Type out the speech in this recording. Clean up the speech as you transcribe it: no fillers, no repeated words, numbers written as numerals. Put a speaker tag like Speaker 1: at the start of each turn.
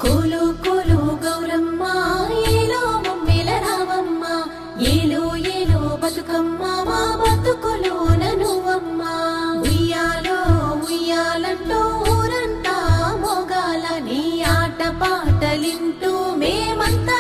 Speaker 1: కోలు కోలు గౌరమ్మ ఏలో మమ్మెల రావమ్మ ఏలో ఏలో బతుకమ్మ మా బతుకులోన నువ్వమ్మ ఉయ్యాలో ఉయ్యాలంటూ ఊరంతా మోగాల నీ ఆట పాటలింటూ మేమంతా